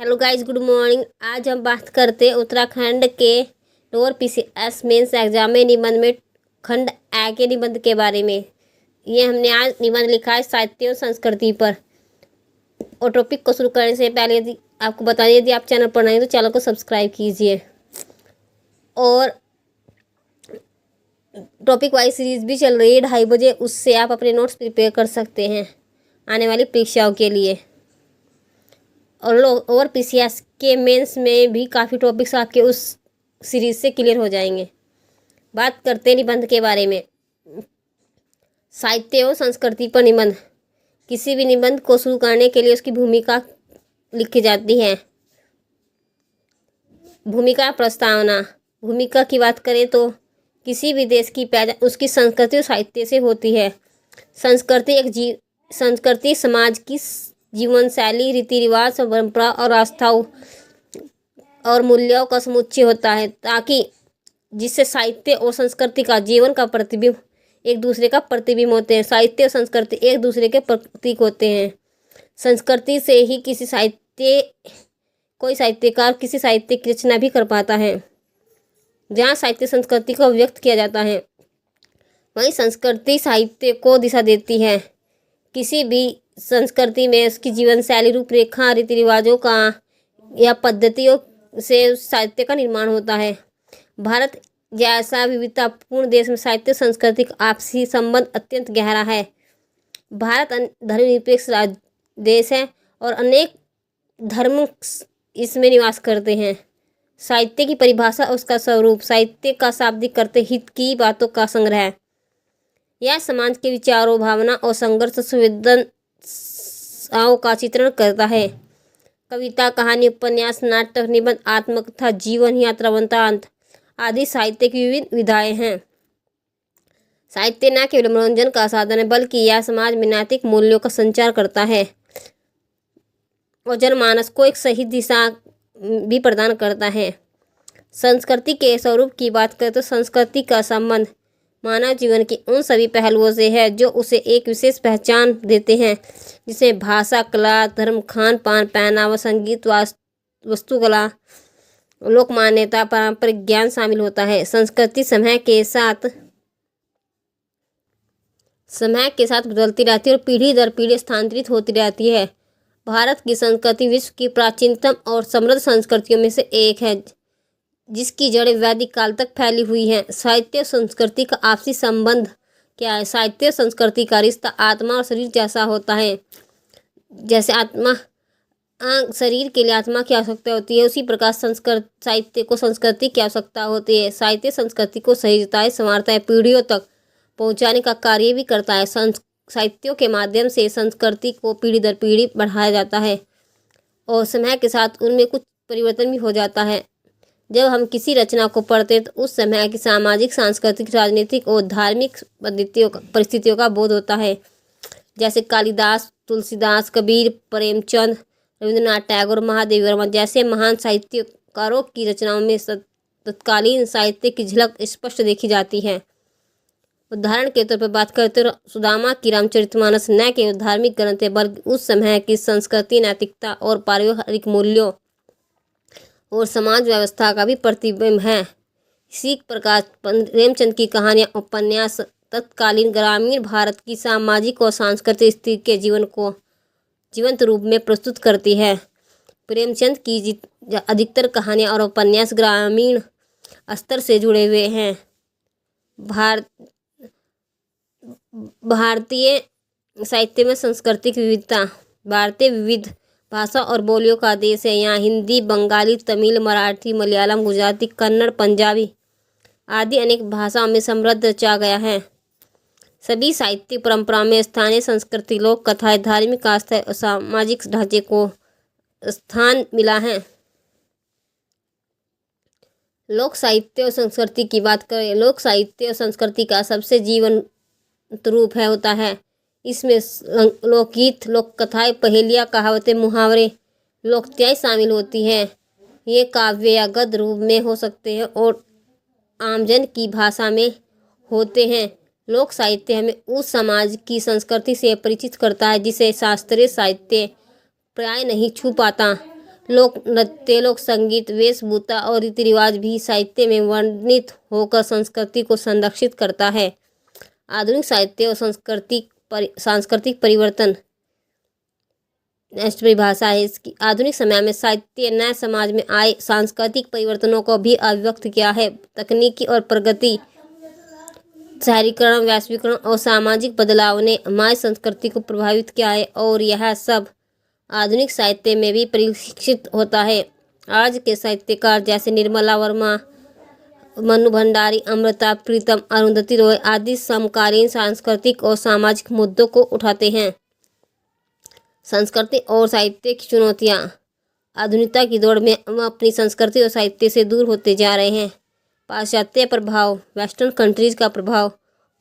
Hello guys, good morning. आज हम बात करते हैं उत्तराखंड के लोअर पीसीएस मेंस एग्जाम में निबंध में खंड ए के निबंध के बारे में। ये हमने आज निबंध लिखा है साहित्य और संस्कृति पर। और टॉपिक को शुरू करने से पहले यदि आपको बता दें, यदि आप चैनल पर नए हैं तो चैनल को सब्सक्राइब कीजिए। और टॉपिक वाइज सीरीज भी चल रही है 2:30 बजे, उससे आप अपने नोट्स प्रिपेयर कर सकते हैं आने वाली परीक्षाओं के लिए। और पीसीएस के मेंस में भी काफ़ी टॉपिक्स आपके उस सीरीज से क्लियर हो जाएंगे। बात करते हैं निबंध के बारे में। साहित्य और संस्कृति पर निबंध। किसी भी निबंध को शुरू करने के लिए उसकी भूमिका लिखी जाती है। भूमिका प्रस्तावना। भूमिका की बात करें तो किसी भी देश की पहचान उसकी संस्कृति और साहित्य से होती है। संस्कृति समाज की जीवन शैली, रीति रिवाज, परंपरा और आस्थाओं और मूल्यों का समुच्चय होता है, ताकि जिससे साहित्य और संस्कृति का जीवन का प्रतिबिंब एक दूसरे का प्रतिबिंब होते हैं। साहित्य और संस्कृति एक दूसरे के प्रतीक होते हैं। संस्कृति से ही कोई साहित्यकार किसी साहित्य की रचना भी कर पाता है। जहाँ साहित्य संस्कृति को व्यक्त किया जाता है, वहीं संस्कृति साहित्य को दिशा देती है। किसी भी संस्कृति में उसकी जीवन शैली, रूपरेखा, रीति रिवाजों का या पद्धतियों से उस साहित्य का निर्माण होता है। भारत जैसा विविधतापूर्ण देश में साहित्य संस्कृति का आपसी संबंध अत्यंत गहरा है। भारत धर्मनिरपेक्ष देश है और अनेक धर्म इसमें निवास करते हैं। साहित्य की परिभाषा, उसका स्वरूप। साहित्य का शाब्दिक करते हित की बातों का संग्रह। यह समाज के विचारों, भावना और संघर्ष संवेदनाओं का चित्रण करता है। कविता, कहानी, उपन्यास, नाटक, निबंध, आत्मकथा, जीवन यात्रा, वृत्तांत आदि साहित्य की विविध विधाएं हैं। साहित्य न केवल मनोरंजन का साधन है, बल्कि यह समाज में नैतिक मूल्यों का संचार करता है और जनमानस को एक सही दिशा भी प्रदान करता है। संस्कृति के स्वरूप की बात करें तो संस्कृति का संबंध मानव जीवन के उन सभी पहलुओं से है जो उसे एक विशेष पहचान देते हैं, जिसमें भाषा, कला, धर्म, खान पान, पहनावा, संगीत, वास्तुकला, लोक मान्यता, पारंपरिक ज्ञान शामिल होता है। संस्कृति समय के साथ बदलती रहती है और पीढ़ी दर पीढ़ी स्थानांतरित होती रहती है। भारत की संस्कृति विश्व की प्राचीनतम और समृद्ध संस्कृतियों में से एक है, जिसकी जड़ें वैदिक काल तक फैली हुई हैं। साहित्य और संस्कृति का आपसी संबंध क्या है? साहित्य और संस्कृति का रिश्ता आत्मा और शरीर जैसा होता है। जैसे शरीर के लिए आत्मा की आवश्यकता होती है, उसी प्रकार साहित्य को संस्कृति की आवश्यकता होती है। साहित्य संस्कृति को सहेजता है, संवारता है, पीढ़ियों तक पहुँचाने का कार्य भी करता है। साहित्यों के माध्यम से संस्कृति को पीढ़ी दर पीढ़ी बढ़ाया जाता है और समय के साथ उनमें कुछ परिवर्तन भी हो जाता है। जब हम किसी रचना को पढ़ते हैं तो उस समय की सामाजिक, सांस्कृतिक, राजनीतिक और धार्मिक परिस्थितियों का बोध होता है। जैसे कालिदास, तुलसीदास, कबीर, प्रेमचंद, रविंद्रनाथ टैगोर, महादेवी वर्मा जैसे महान साहित्यकारों की रचनाओं में तत्कालीन साहित्य की झलक स्पष्ट देखी जाती है। उदाहरण के तौर पर बात करते तो सुदामा की रामचरितमानस न केवल धार्मिक ग्रंथ है, बल्कि उस समय की संस्कृति, नैतिकता और पारिवारिक मूल्यों और समाज व्यवस्था का भी प्रतिबिंब है। इसी प्रकार प्रेमचंद की कहानियाँ, उपन्यास तत्कालीन ग्रामीण भारत की सामाजिक और सांस्कृतिक स्थिति के जीवन को जीवंत रूप में प्रस्तुत करती है। प्रेमचंद की अधिकतर कहानियाँ और उपन्यास ग्रामीण स्तर से जुड़े हुए हैं। भारतीय साहित्य में सांस्कृतिक विविधता। भारतीय विविध भाषा और बोलियों का देश है। यहाँ हिंदी, बंगाली, तमिल, मराठी, मलयालम, गुजराती, कन्नड़, पंजाबी आदि अनेक भाषाओं में समृद्ध रचा गया है। सभी साहित्यिक परंपराओं में स्थानीय संस्कृति, लोक कथाएं, धार्मिक आस्था और सामाजिक ढांचे को स्थान मिला है। लोक साहित्य और संस्कृति की बात करें, लोक साहित्य और संस्कृति का सबसे जीवंत रूप होता है। इसमें लोकगीत, लोक कथाएं, पहेलियाँ, कहावतें, मुहावरे, लोकोक्तियाँ शामिल होती हैं। ये काव्य या गद्य रूप में हो सकते हैं और आमजन की भाषा में होते हैं। लोक साहित्य हमें उस समाज की संस्कृति से परिचित करता है जिसे शास्त्रीय साहित्य प्राय नहीं छू पाता। लोक नृत्य, लोक संगीत, वेशभूषा और रीति रिवाज भी साहित्य में वर्णित होकर संस्कृति को संरक्षित करता है। आधुनिक साहित्य और सांस्कृतिक परिवर्तन नेक्स्ट परिभाषा है इसकी। आधुनिक समय में साहित्य नए समाज में आए सांस्कृतिक परिवर्तनों को भी अभिव्यक्त किया है। तकनीकी और प्रगति, शहरीकरण, वैश्वीकरण और सामाजिक बदलाव ने हमारी संस्कृति को प्रभावित किया है और यह सब आधुनिक साहित्य में भी परिलक्षित होता है। आज के साहित्यकार जैसे निर्मला वर्मा, मनु भंडारी, अमृता प्रीतम, अरुंधति रॉय आदि समकालीन सांस्कृतिक और सामाजिक मुद्दों को उठाते हैं। संस्कृति और साहित्य की चुनौतियाँ। आधुनिकता की दौड़ में हम अपनी संस्कृति और साहित्य से दूर होते जा रहे हैं। पाश्चात्य प्रभाव, वेस्टर्न कंट्रीज का प्रभाव,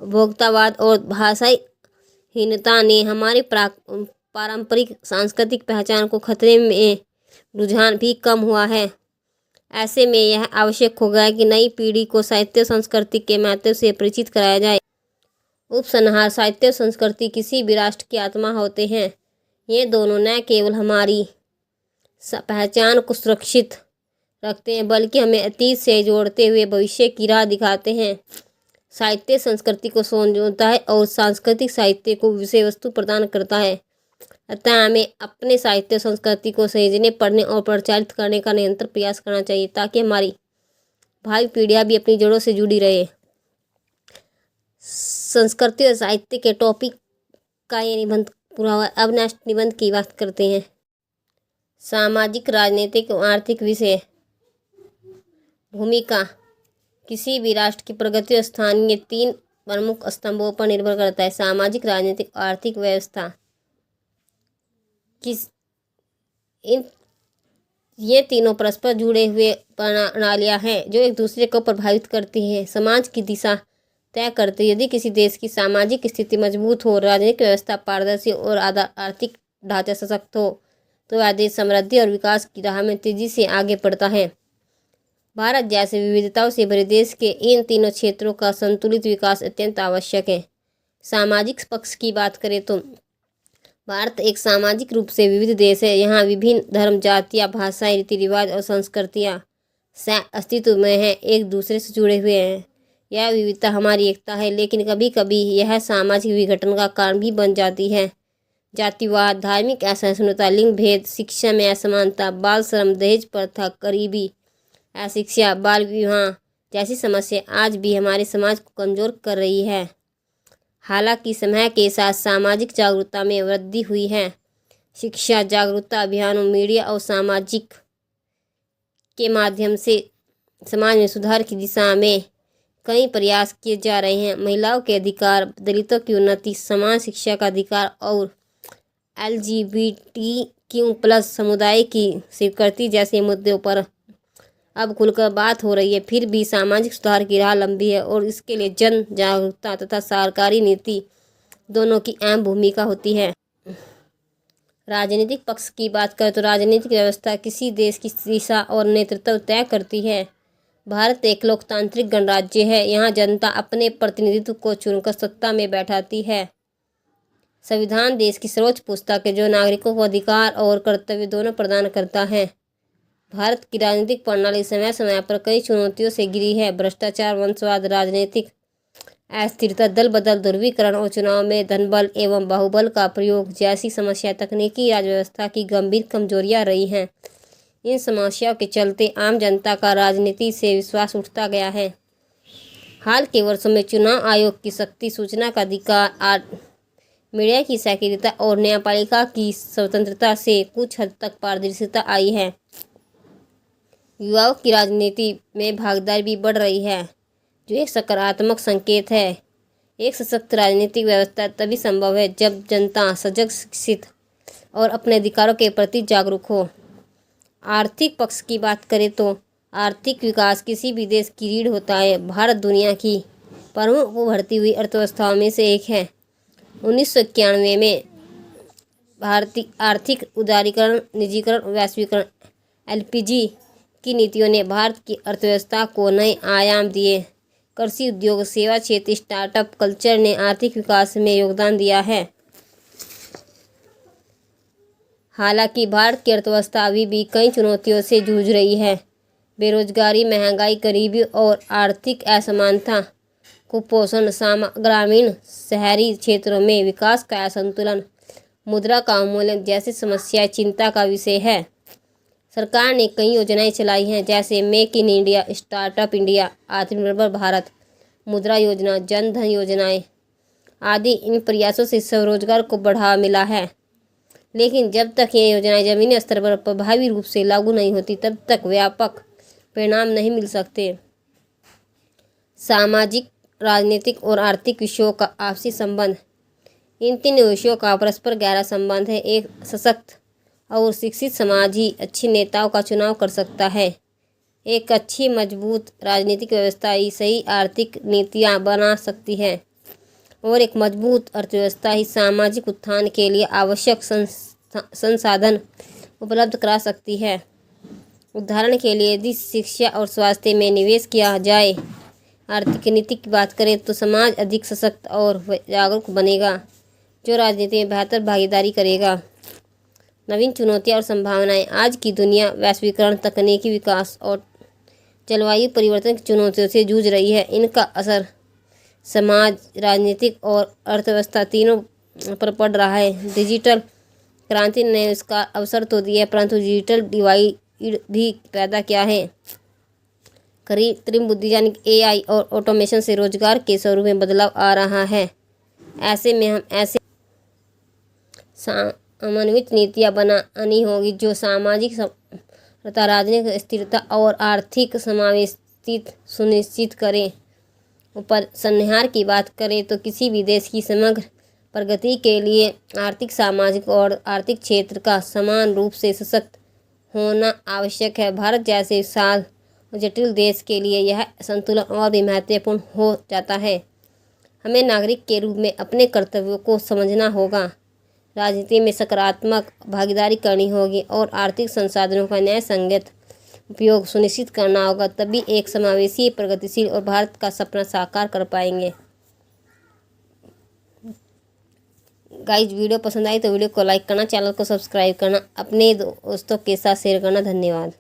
उपभोक्तावाद और भाषाई हीनता ने हमारी पारंपरिक सांस्कृतिक पहचान को खतरे में रुझान भी कम हुआ है। ऐसे में यह आवश्यक हो गया कि नई पीढ़ी को साहित्य और संस्कृति के महत्व से परिचित कराया जाए। उपसंहार, साहित्य और संस्कृति किसी भी राष्ट्र की आत्मा होते हैं। ये दोनों न केवल हमारी पहचान को सुरक्षित रखते हैं बल्कि हमें अतीत से जोड़ते हुए भविष्य की राह दिखाते हैं। साहित्य संस्कृति को संजोता है और सांस्कृतिक साहित्य को विषय वस्तु प्रदान करता है। अतः हमें अपने साहित्य संस्कृति को सहेजने, पढ़ने और प्रचारित करने का निरंतर प्रयास करना चाहिए ताकि हमारी भावी पीढ़ियाँ भी अपनी जड़ों से जुड़ी रहे। संस्कृति और साहित्य के टॉपिक का ये निबंध पूरा हुआ। अब नेक्स्ट निबंध की बात करते हैं। सामाजिक, राजनीतिक और आर्थिक विषय। भूमिका किसी भी राष्ट्र की प्रगति और स्थानीय 3 प्रमुख स्तंभों पर निर्भर करता है। सामाजिक, राजनीतिक और आर्थिक व्यवस्था। ये तीनों परस्पर जुड़े हुए प्रणालियाँ हैं जो एक दूसरे को प्रभावित करती हैं, समाज की दिशा तय करती है। यदि किसी देश की सामाजिक स्थिति मजबूत हो, राजनीतिक व्यवस्था पारदर्शी और आर्थिक ढांचा सशक्त हो तो वह देश समृद्धि और विकास की राह में तेजी से आगे बढ़ता है। भारत जैसे विविधताओं से भरे देश के इन तीनों क्षेत्रों का संतुलित विकास अत्यंत आवश्यक है। सामाजिक पक्ष की बात करें तो भारत एक सामाजिक रूप से विविध देश है। यहाँ विभिन्न धर्म, जातियाँ, भाषाएं, रीति रिवाज और संस्कृतियाँ अस्तित्व में हैं, एक दूसरे से जुड़े हुए हैं। यह विविधता हमारी एकता है, लेकिन कभी कभी यह सामाजिक विघटन का कारण भी बन जाती है। जातिवाद, धार्मिक असहिष्णुता, लिंग भेद, शिक्षा में असमानता, बाल श्रम, दहेज प्रथा, गरीबी, अशिक्षा, बाल विवाह जैसी समस्या आज भी हमारे समाज को कमजोर कर रही है। हालांकि समय के साथ सामाजिक जागरूकता में वृद्धि हुई है। शिक्षा, जागरूकता अभियानों, मीडिया और सामाजिक के माध्यम से समाज में सुधार की दिशा में कई प्रयास किए जा रहे हैं। महिलाओं के अधिकार, दलितों की उन्नति, समान शिक्षा का अधिकार और LGBTQ+ समुदाय की स्वीकृति जैसे मुद्दों पर अब खुलकर बात हो रही है। फिर भी सामाजिक सुधार की राह लंबी है और इसके लिए जन जागरूकता तथा सरकारी नीति दोनों की अहम भूमिका होती है। राजनीतिक पक्ष की बात करें तो राजनीतिक व्यवस्था किसी देश की दिशा और नेतृत्व तय करती है। भारत एक लोकतांत्रिक गणराज्य है। यहाँ जनता अपने प्रतिनिधित्व को चुनकर सत्ता में बैठाती है। संविधान देश की सर्वोच्च पुस्तक है जो नागरिकों को अधिकार और कर्तव्य दोनों प्रदान करता है। भारत की राजनीतिक प्रणाली समय समय पर कई चुनौतियों से घिरी है। भ्रष्टाचार, वंशवाद, राजनीतिक अस्थिरता, दल बदल, ध्रुवीकरण और चुनाव में धनबल एवं बाहुबल का प्रयोग जैसी समस्या तकनीकी राज व्यवस्था की गंभीर कमजोरियां रही हैं। इन समस्याओं के चलते आम जनता का राजनीति से विश्वास उठता गया है। हाल के वर्षों में चुनाव आयोग की शक्ति, सूचना का अधिकार, मीडिया की सक्रियता और न्यायपालिका की स्वतंत्रता से कुछ हद तक पारदर्शिता आई है। युवाओं की राजनीति में भागीदारी भी बढ़ रही है जो एक सकारात्मक संकेत है। एक सशक्त राजनीतिक व्यवस्था तभी संभव है जब जनता सजग, शिक्षित और अपने अधिकारों के प्रति जागरूक हो। आर्थिक पक्ष की बात करें तो आर्थिक विकास किसी भी देश की रीढ़ होता है। भारत दुनिया की प्रमुख उभरती हुई अर्थव्यवस्थाओं में से एक है। 1991 में भारतीय आर्थिक उदारीकरण, निजीकरण, वैश्वीकरण, LPG की नीतियों ने भारत की अर्थव्यवस्था को नए आयाम दिए। कृषि, उद्योग, सेवा क्षेत्र, स्टार्टअप कल्चर ने आर्थिक विकास में योगदान दिया है। हालांकि भारत की अर्थव्यवस्था अभी भी कई चुनौतियों से जूझ रही है। बेरोजगारी, महंगाई, गरीबी और आर्थिक असमानता, कुपोषण, ग्रामीण शहरी क्षेत्रों में विकास का असंतुलन, मुद्रा का अवमूल्यन जैसी समस्याएं चिंता का विषय है। सरकार ने कई योजनाएं चलाई हैं, जैसे make in India, startup India, आत्मनिर्भर भारत, मुद्रा योजना, जन धन योजनाएं आदि। इन प्रयासों से स्वरोजगार को बढ़ावा मिला है, लेकिन जब तक ये योजनाएं जमीनी स्तर पर प्रभावी रूप से लागू नहीं होती, तब तक व्यापक परिणाम नहीं मिल सकते। सामाजिक, राजनीतिक और आर्थिक विषयों का आपसी संबंध। इन तीन विषयों का परस्पर गहरा संबंध है। एक सशक्त और शिक्षित समाज ही अच्छे नेताओं का चुनाव कर सकता है। एक अच्छी मजबूत राजनीतिक व्यवस्था ही सही आर्थिक नीतियाँ बना सकती है, और एक मजबूत अर्थव्यवस्था ही सामाजिक उत्थान के लिए आवश्यक संसाधन उपलब्ध करा सकती है। उदाहरण के लिए, यदि शिक्षा और स्वास्थ्य में निवेश किया जाए, आर्थिक नीति की बात करें तो समाज अधिक सशक्त और जागरूक बनेगा, जो राजनीति में बेहतर भागीदारी करेगा। नवीन चुनौतियां और संभावनाएं। आज की दुनिया वैश्वीकरण, तकनीकी विकास और जलवायु परिवर्तन की चुनौतियों से जूझ रही है। इनका असर समाज, राजनीतिक और अर्थव्यवस्था तीनों पर पड़ रहा है। डिजिटल क्रांति ने इसका अवसर तो दिया, परंतु डिजिटल डिवाइड भी पैदा किया है। कृत्रिम बुद्धि यानी AI और ऑटोमेशन से रोजगार के स्वरूप में बदलाव आ रहा है। ऐसे में हम ऐसे समन्वित नीतियाँ बनानी होगी जो सामाजिक समता, राजनीतिक स्थिरता और आर्थिक समावेशित सुनिश्चित करें। उपसंहार की बात करें तो किसी भी देश की समग्र प्रगति के लिए आर्थिक, सामाजिक और आर्थिक क्षेत्र का समान रूप से सशक्त होना आवश्यक है। भारत जैसे विशाल और जटिल देश के लिए यह संतुलन और भी महत्वपूर्ण हो जाता है। हमें नागरिक के रूप में अपने कर्तव्यों को समझना होगा, राजनीति में सकारात्मक भागीदारी करनी होगी और आर्थिक संसाधनों का न्यायसंगत उपयोग सुनिश्चित करना होगा। तभी एक समावेशी, प्रगतिशील और भारत का सपना साकार कर पाएंगे। गाइस, वीडियो पसंद आई तो वीडियो को लाइक करना, चैनल को सब्सक्राइब करना, अपने दोस्तों के साथ शेयर करना। धन्यवाद।